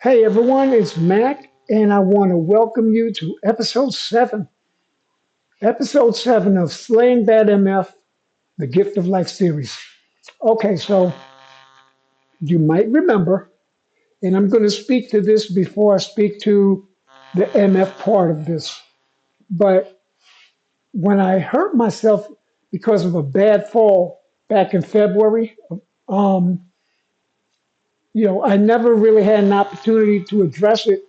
Hey everyone, it's Mac, and I want to welcome you to episode 7 of Slaying Bad MF, the Gift of Life series. Okay, so you might remember, and I'm going to speak to this before I speak to the MF part of this. But when I hurt myself because of a bad fall back in February, um, I never really had an opportunity to address it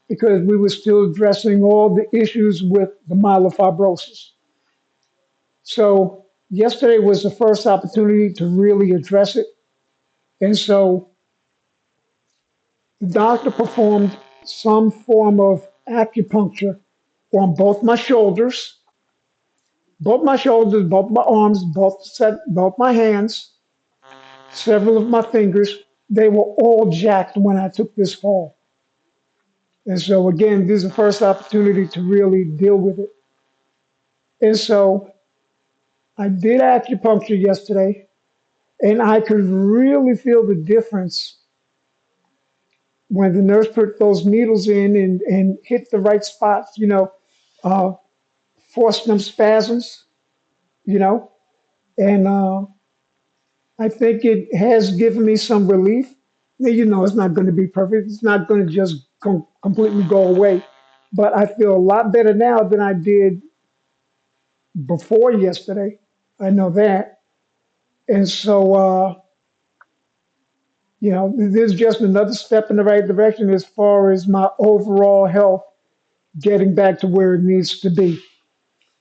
because we were still addressing all the issues with the myelofibrosis. So yesterday was the first opportunity to really address it. And so the doctor performed some form of acupuncture on both my arms, both my hands, several of my fingers. They were all jacked when I took this fall. And so again, this is the first opportunity to really deal with it. And so I did acupuncture yesterday, and I could really feel the difference when the nurse put those needles in and hit the right spots, uh, forced them spasms, you know, and I think it has given me some relief. Now, it's not going to be perfect. It's not going to just completely go away, but I feel a lot better now than I did before yesterday. I know that. And so, this is just another step in the right direction as far as my overall health getting back to where it needs to be.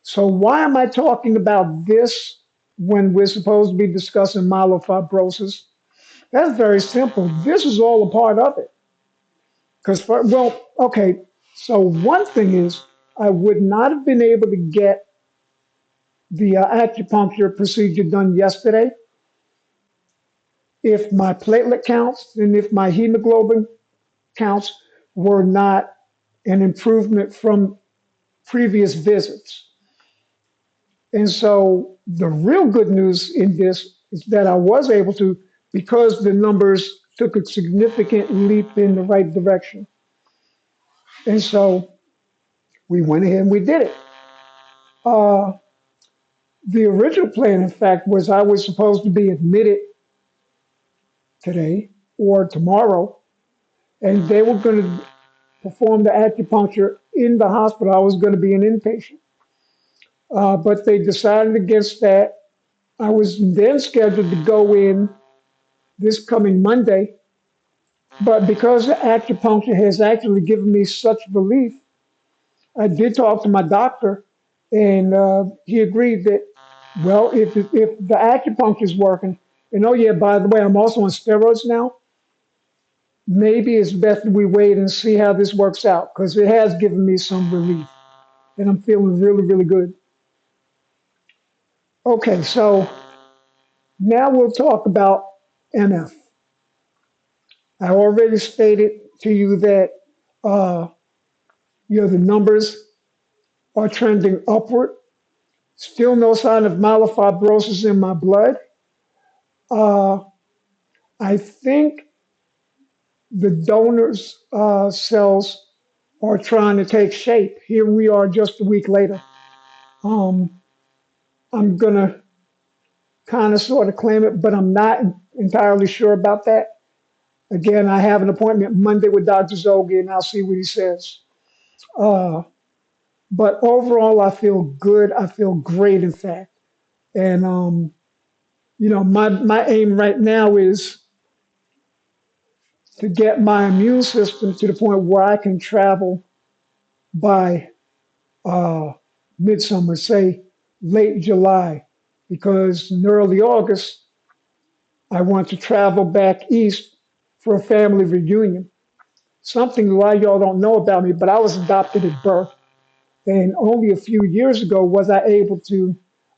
So why am I talking about this when we're supposed to be discussing myelofibrosis? That's very simple. This is all a part of it. Okay, so one thing is I would not have been able to get the acupuncture procedure done yesterday if my platelet counts and if my hemoglobin counts were not an improvement from previous visits. And so the real good news in this is that I was able to, because the numbers took a significant leap in the right direction. And so we went ahead and we did it. Uh, the original plan, in fact, was I was supposed to be admitted today or tomorrow, and they were going to perform the acupuncture in the hospital. I was going to be an inpatient. But they decided against that. I was then scheduled to go in this coming Monday, but because acupuncture has actually given me such relief, I did talk to my doctor, and he agreed that, well, if the acupuncture is working, and oh yeah, by the way, I'm also on steroids now. Maybe it's best we wait and see how this works out because it has given me some relief, and I'm feeling really, really good. Okay, so now we'll talk about MF. I already stated to you that uh, the numbers are trending upward. Still no sign of myelofibrosis in my blood. Uh, I think the donors' cells are trying to take shape. Here we are just a week later. Um, I'm going to kind of sort of claim it, but I'm not entirely sure about that. Again, I have an appointment Monday with Dr. Zogi, and I'll see what he says. Uh, but overall, I feel good. I feel great, in fact. And, my aim right now is to get my immune system to the point where I can travel by uh, midsummer, say late July, because in early August, I want to travel back east for a family reunion. Something a lot of y'all don't know about me, but I was adopted at birth. And only a few years ago was I able to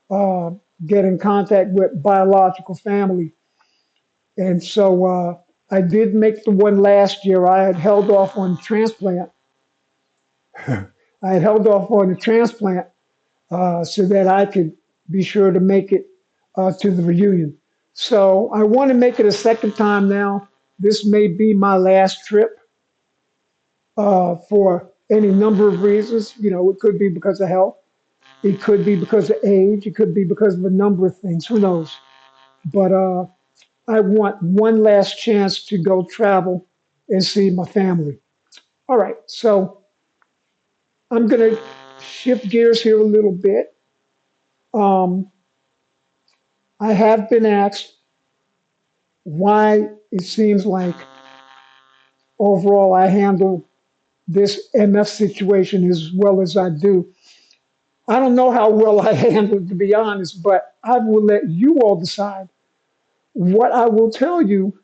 uh, get in contact with biological family. And so I did make the one last year. I had held off on transplant. I had held off on the transplant so that I could be sure to make it to the reunion. So I want to make it a second time now. This may be my last trip. for any number of reasons. You know, it could be because of health, it could be because of age, it could be because of a number of things. Who knows? But I want one last chance to go travel and see my family. All right, so I'm going to shift gears here a little bit. Um, I have been asked why it seems like overall I handle this MF situation as well as I do. I don't know how well I handle it, to be honest, but I will let you all decide. What I will tell you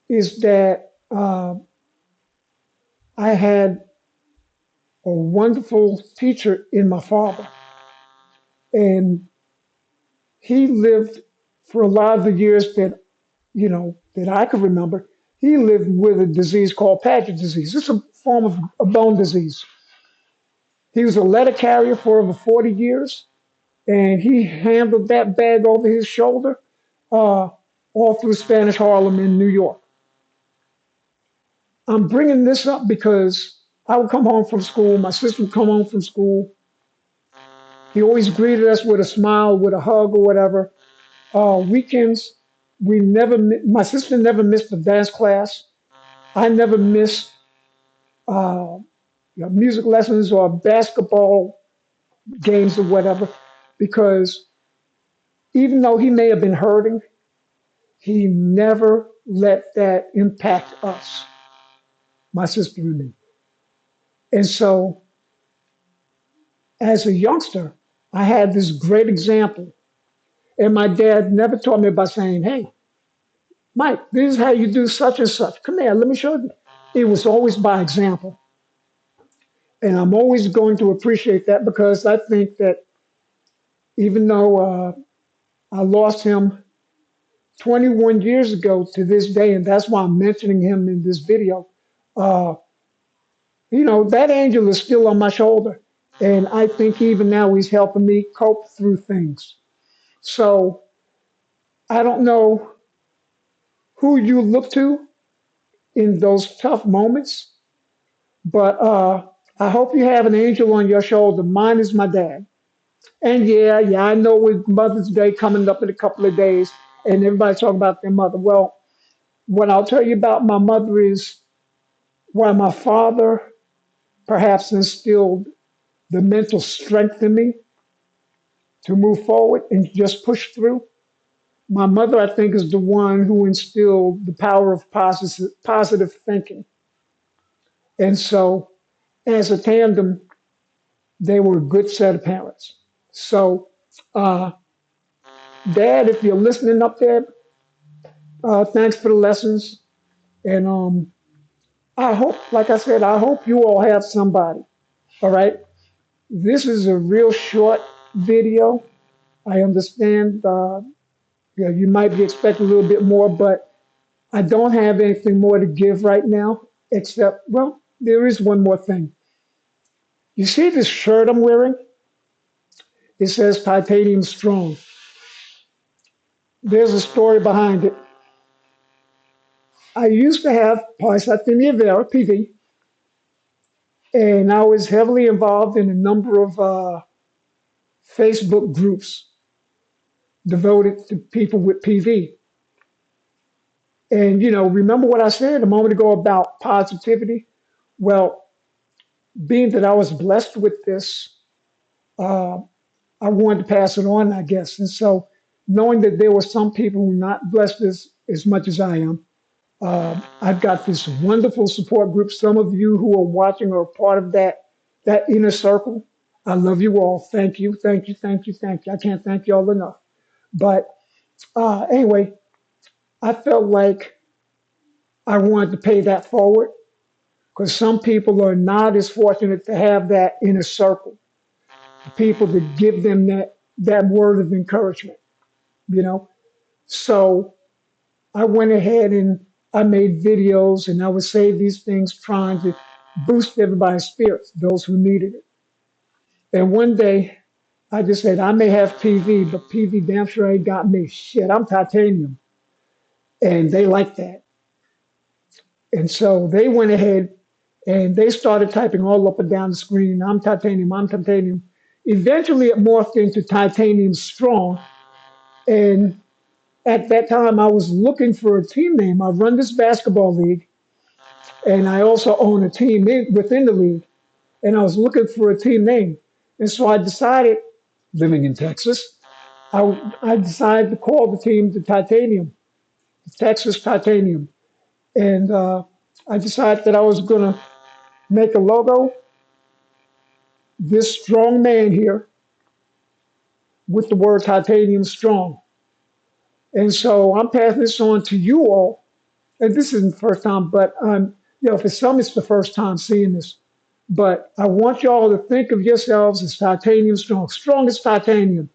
is that I had a wonderful teacher in my father, and he lived for a lot of the years that that I could remember. He lived with a disease called Paget disease. It's a form of a bone disease. He was a letter carrier for over 40 years, and he handled that bag over his shoulder uh, all through Spanish Harlem in New York. I'm bringing this up because I would come home from school. My sister would come home from school. He always greeted us with a smile, with a hug, or whatever. Weekends, my sister never missed a dance class. I never missed uh, music lessons or basketball games or whatever, because even though he may have been hurting, he never let that impact us, my sister and me. And so, as a youngster, I had this great example. And my dad never taught me by saying, hey, Mike, this is how you do such and such. Come here, let me show you. It was always by example. And I'm always going to appreciate that because I think that even though I lost him 21 years ago to this day, and that's why I'm mentioning him in this video, uh, that angel is still on my shoulder. And I think even now he's helping me cope through things. So I don't know who you look to in those tough moments, but I hope you have an angel on your shoulder. Mine is my dad. And yeah, I know with Mother's Day coming up in a couple of days, and everybody's talking about their mother. Well, what I'll tell you about my mother is while my father perhaps instilled the mental strength in me to move forward and just push through, my mother, I think, is the one who instilled the power of positive thinking. And so, as a tandem, they were a good set of parents. So, uh, Dad, if you're listening up there, thanks for the lessons. And I hope, like I said, I hope you all have somebody. All right. This is a real short video. I understand you might be expecting a little bit more, but I don't have anything more to give right now, except, well, there is one more thing. You see this shirt I'm wearing? It says Titanium Strong. There's a story behind it. I used to have polycythemia vera, PV, and I was heavily involved in a number of Facebook groups devoted to people with PV. And, remember what I said a moment ago about positivity? Well, being that I was blessed with this, uh, I wanted to pass it on, I guess. And so, knowing that there were some people who are not blessed as much as I am, I've got this wonderful support group. Some of you who are watching are part of that inner circle. I love you all. Thank you, thank you, thank you, thank you. I can't thank you all enough. But anyway, I felt like I wanted to pay that forward because some people are not as fortunate to have that inner circle, people to give them that word of encouragement, you know. So I went ahead and I made videos and I would say these things trying to boost everybody's spirits, those who needed it. And one day I just said, I may have PV, but PV damn sure ain't got me. Shit, I'm titanium. And they like that. And so they went ahead and they started typing all up and down the screen, I'm titanium, I'm titanium. Eventually, it morphed into titanium strong. And at that time, I was looking for a team name. I run this basketball league, and I also own a team within the league. And I was looking for a team name. And so I decided, living in Texas, I decided to call the team the Titanium, the Texas Titanium. And I decided that I was going to make a logo, this strong man here with the word titanium strong. And so I'm passing this on to you all. And this isn't the first time, but for some, it's the first time seeing this. But I want y'all to think of yourselves as titanium strong, strong as titanium.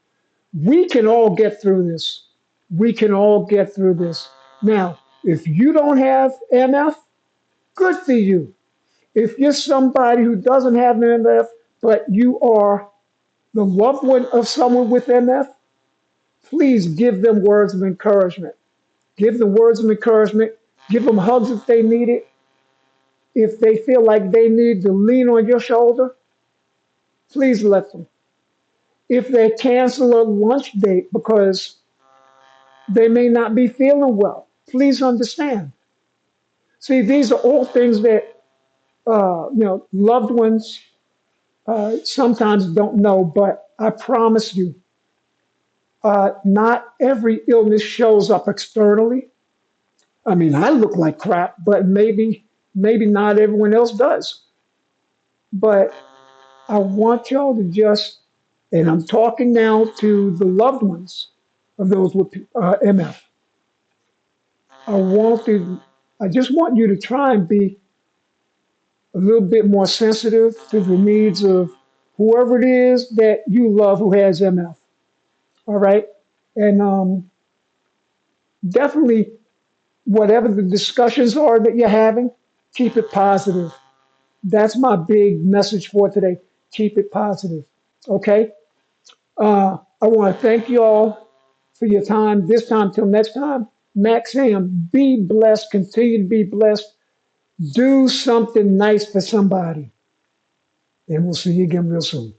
We can all get through this. We can all get through this. Now, if you don't have MF, good for you. If you're somebody who doesn't have an MF, but you are the loved one of someone with MF, please give them words of encouragement. Give them words of encouragement. Give them hugs if they need it. If they feel like they need to lean on your shoulder, please let them. If they cancel a lunch date because they may not be feeling well, please understand. See, these are all things that loved ones sometimes don't know, but I promise you, not every illness shows up externally. I mean, I look like crap, but maybe not everyone else does. But I want y'all to just, and I'm talking now to the loved ones of those with MF. I just want you to try and be a little bit more sensitive to the needs of whoever it is that you love who has MF. All right, and definitely whatever the discussions are that you're having, keep it positive. That's my big message for today. Keep it positive. Okay. I want to thank you all for your time. This time till next time. Max Ham, be blessed. Continue to be blessed. Do something nice for somebody. And we'll see you again real soon.